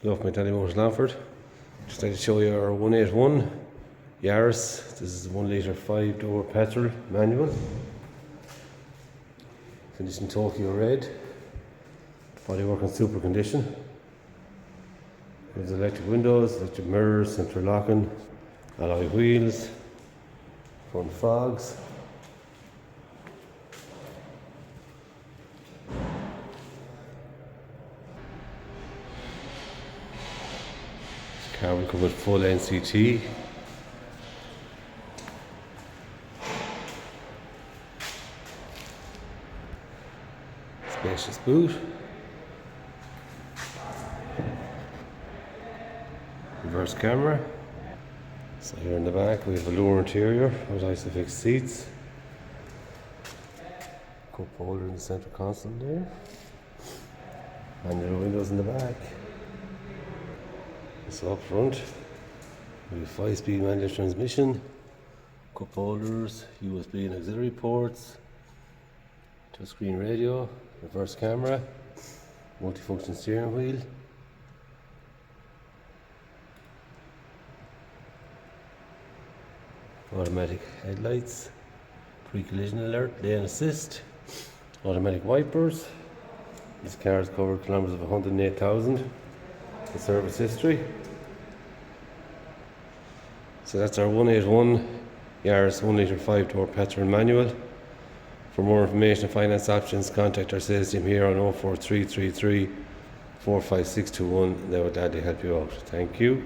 Love my Danny Motors Lanford. Just like to show you our 1.81 Yaris. This is a 1 litre 5-door petrol manual. Condition Tokyo Red. Bodywork in super condition. There's electric windows, electric mirrors, central locking, alloy wheels, front fogs. Car will come with full NCT. Spacious boot. Reverse camera. So here in the back we have a lower interior with Isofix seats. Cup holder in the centre console there. Manual windows in the back. So up front, we have 5-speed manual transmission, cup holders, USB and auxiliary ports, touchscreen radio, reverse camera, multifunction steering wheel, automatic headlights, pre-collision alert, lane assist, automatic wipers. This car has covered kilometres of 108,000. The service history. So that's our 1.81 Yaris 1 litre 5-door petrol manual. For more information and finance options, contact our sales team here on 04333 45621. They will gladly help you out. Thank you.